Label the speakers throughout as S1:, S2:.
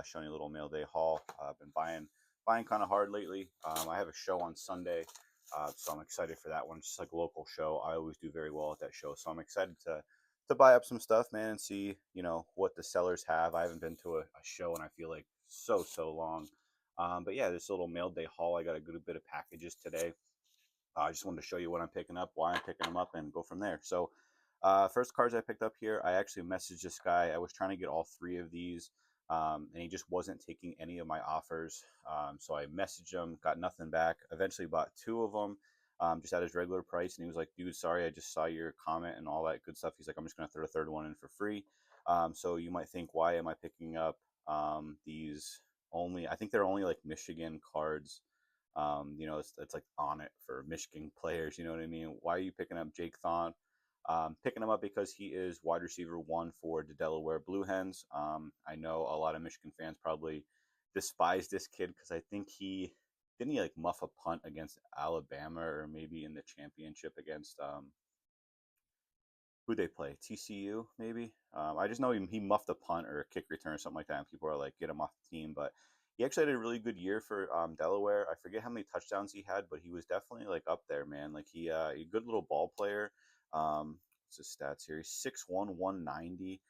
S1: showing you a little mail day haul. I've been buying kind of hard lately. I have a show on Sunday, so I'm excited for that one. It's just like a local show. I always do very well at that show, so I'm excited to buy up some stuff, man, and see what the sellers have. I haven't been to a show, and I feel like so long. But yeah, this little mail day haul. I got a good bit of packages today. I just wanted to show you what I'm picking up, why I'm picking them up, and go from there. So, first cards I picked up here, I actually messaged this guy. I was trying to get all three of these, and he just wasn't taking any of my offers. So I messaged him, got nothing back. Eventually bought two of them, just at his regular price. And he was like, dude, sorry, I just saw your comment and all that good stuff. He's like, I'm just going to throw a third one in for free. So you might think, why am I picking up these only? I think they're only like Michigan cards. It's like on it for Michigan players. You know what I mean? Why are you picking up Jake Thon? Picking him up because he is wide receiver 1 for the Delaware Blue Hens. I know a lot of Michigan fans probably despise this kid because I think he like muff a punt against Alabama, or maybe in the championship against who they play, TCU maybe. I just know he muffed a punt or a kick return or something like that, and people are like, get him off the team. But he actually had a really good year for Delaware. I forget how many touchdowns he had, but he was definitely like up there, man. Like he a good little ball player. What's his stats here? He's 6'1", 190.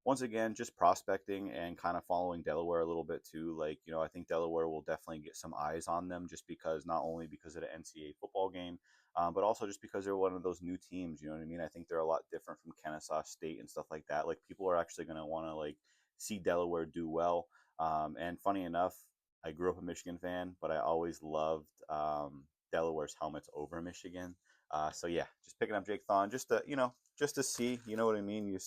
S1: Once again, just prospecting and kind of following Delaware a little bit too. Like, I think Delaware will definitely get some eyes on them, just because, not only because of the NCAA football game, but also just because they're one of those new teams. You know what I mean? I think they're a lot different from Kennesaw State and stuff like that. Like, people are actually going to want to like see Delaware do well. And funny enough, I grew up a Michigan fan, but I always loved Delaware's helmets over Michigan. So yeah, just picking up Jake Thon, just to see. You know what I mean? You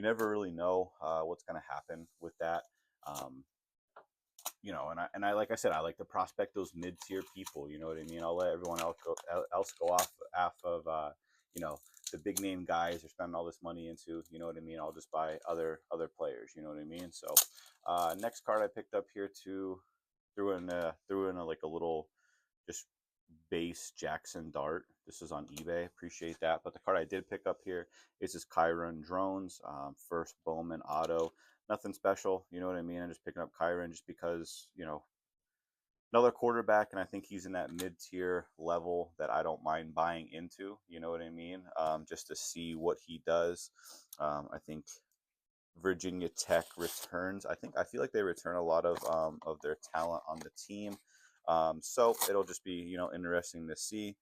S1: never really know what's going to happen with that. Um, and I like I said, I like to prospect those mid-tier people. You know what I mean? I'll let everyone else go off of the big name guys are spending all this money into. You know what I mean? I'll just buy other players. You know what I mean? So next card I picked up here too, threw in like a little just base Jackson Dart. This is on eBay. Appreciate that. But the card I did pick up here is this Kyron Drones, first Bowman auto. Nothing special, you know what I mean? I'm just picking up Kyron just because, another quarterback, and I think he's in that mid-tier level that I don't mind buying into, you know what I mean? Just to see what he does. I think Virginia Tech returns. I feel like they return a lot of their talent on the team. So it'll just be, interesting to see.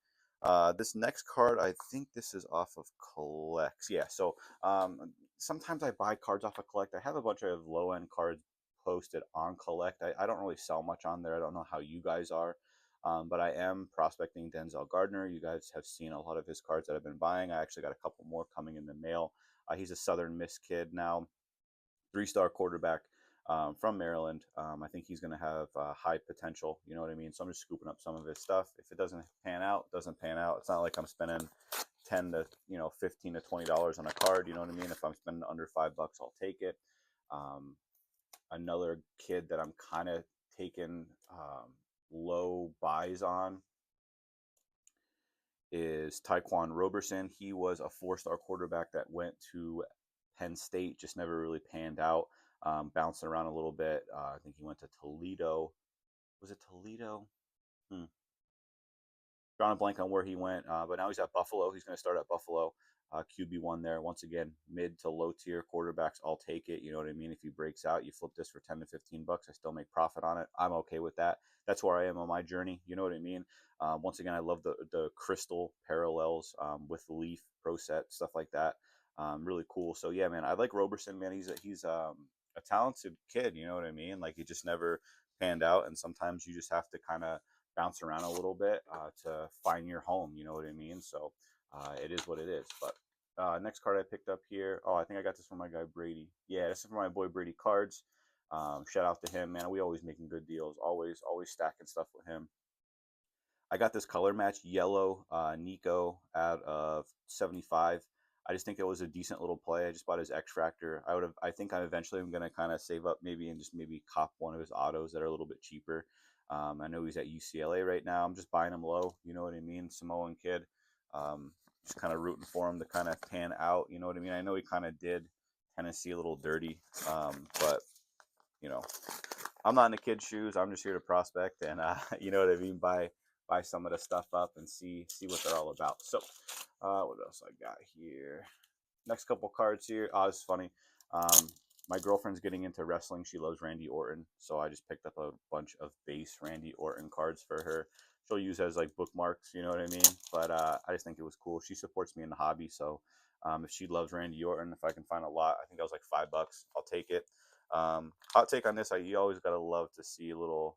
S1: This next card, I think this is off of Collects. Yeah, so sometimes I buy cards off of Collect. I have a bunch of low-end cards posted on Collect. I don't really sell much on there. I don't know how you guys are. But I am prospecting Denzel Gardner. You guys have seen a lot of his cards that I've been buying. I actually got a couple more coming in the mail. He's a Southern Miss kid now. 3-star quarterback from Maryland. I think he's going to have high potential. You know what I mean? So I'm just scooping up some of his stuff. If it doesn't pan out, it doesn't pan out. It's not like I'm spending $10 to $15 to $20 on a card. You know what I mean? If I'm spending under $5, I'll take it. Another kid that I'm kind of taking low buys on is Tyquan Roberson. He was a 4-star quarterback that went to Penn State, just never really panned out. Bouncing around a little bit. I think he went to Toledo. Was it Toledo? Drawing a blank on where he went, but now he's at Buffalo. He's going to start at Buffalo. QB1 there. Once again, mid to low tier quarterbacks, I'll take it. You know what I mean? If he breaks out, you flip this for 10 to 15 bucks. I still make profit on it. I'm okay with that. That's where I am on my journey. You know what I mean? Once again, I love the crystal parallels with Leaf Pro Set, stuff like that. Really cool. So yeah, man, I like Roberson, man. He's a talented kid. You know what I mean? Like, he just never panned out, and sometimes you just have to kind of bounce around a little bit to find your home. You know what I mean? So it is what it is. But next card I picked up here. Oh, I think I got this from my guy Brady. Yeah, this is from my boy Brady Cards. Shout out to him, man. We always making good deals. Always stacking stuff with him. I got this color match yellow Nico out of 75. I just think it was a decent little play. I just bought his X Factor. I think I'm eventually going to kind of save up maybe and just maybe cop one of his autos that are a little bit cheaper. I know he's at UCLA right now. I'm just buying him low. You know what I mean? Samoan kid. Just kind of rooting for him to kind of pan out. You know what I mean? I know he kind of did Tennessee a little dirty, but you know, I'm not in the kid's shoes. I'm just here to prospect and you know what I mean, buy some of the stuff up and see what they're all about. So, what else I got here? Next couple cards here. Oh, this is funny. Um, my girlfriend's getting into wrestling. She loves Randy Orton, so I just picked up a bunch of base Randy Orton cards for her. She'll use as like bookmarks, you know what I mean? But I just think it was cool. She supports me in the hobby, so if she loves Randy Orton, if I can find a lot, I think that was like $5. I'll take it. Hot take on this: you always gotta love to see a little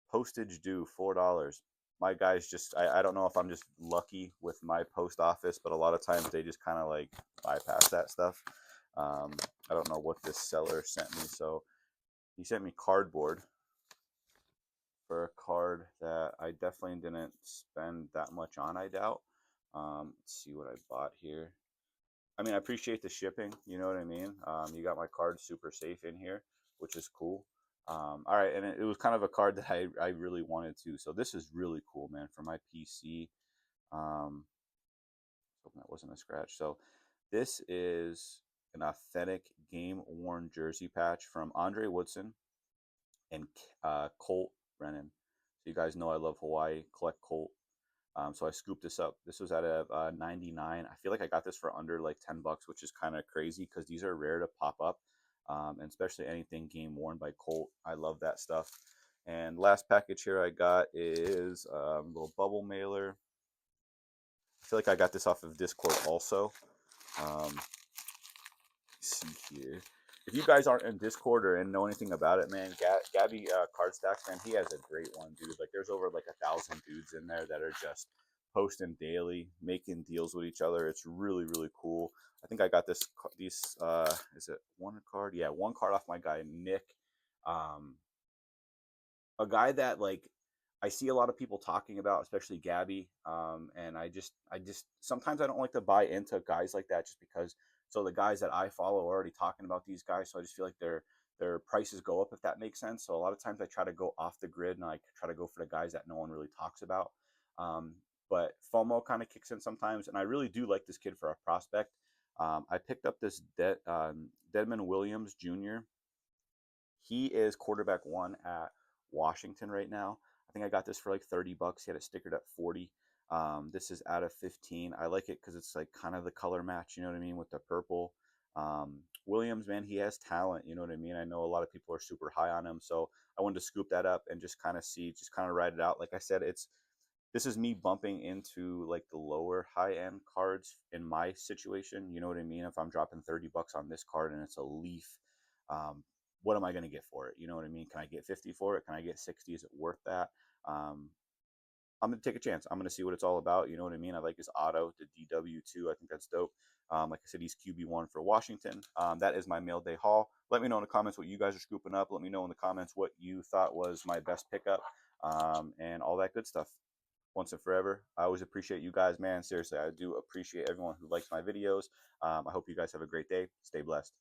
S1: postage due, $4. My guys just I don't know if I'm just lucky with my post office, but a lot of times they just kind of like bypass that stuff. Um, I don't know what this seller sent me. So he sent me cardboard for a card that I definitely didn't spend that much on, I doubt. Let's see what I bought here. I mean, I appreciate the shipping. You know what I mean? You got my card super safe in here, which is cool. All right, and it was kind of a card that I really wanted to. So this is really cool, man, for my PC. Hoping that wasn't a scratch. So this is an authentic game worn jersey patch from Andre Woodson and Colt Brennan. So you guys know I love Hawaii, collect Colt. So I scooped this up. This was at a 99. I feel like I got this for under like $10, which is kind of crazy because these are rare to pop up, and especially anything game worn by Colt. I love that stuff. And last package here I got is a little bubble mailer. I feel like I got this off of Discord also. Um, see here. If you guys aren't in Discord or know anything about it, man, Gabby Card Stacks, man, he has a great one, dude. Like, there's over like 1,000 dudes in there that are just posting daily, making deals with each other. It's really, really cool. I think I got these. Is it one card? Yeah, one card off my guy Nick. Um, a guy that like I see a lot of people talking about, especially Gabby. And I just sometimes I don't like to buy into guys like that just because. So the guys that I follow are already talking about these guys, so I just feel like their prices go up if that makes sense. So a lot of times I try to go off the grid and I try to go for the guys that no one really talks about. Um, but FOMO kind of kicks in sometimes, and I really do like this kid for a prospect. I picked up this Deadman Williams Jr. He is quarterback one at Washington right now. I think I got this for like $30. He had it stickered at 40. This is out of 15. I like it because it's like kind of the color match, you know what I mean, with the purple. Williams, man, he has talent, you know what I mean. I know a lot of people are super high on him, so I wanted to scoop that up and just kind of see, just kind of ride it out. Like I said, this is me bumping into like the lower high end cards in my situation. You know what I mean? If I'm dropping $30 on this card and it's a leaf, um, what am I going to get for it? You know what I mean? Can I get 50 for it? Can I get 60? Is it worth that? Um, I'm going to take a chance. I'm going to see what it's all about. You know what I mean? I like his auto, the DW2. I think that's dope. Like I said, he's QB1 for Washington. That is my mail day haul. Let me know in the comments what you guys are scooping up. Let me know in the comments what you thought was my best pickup, and all that good stuff. Once and forever, I always appreciate you guys, man. Seriously, I do appreciate everyone who likes my videos. I hope you guys have a great day. Stay blessed.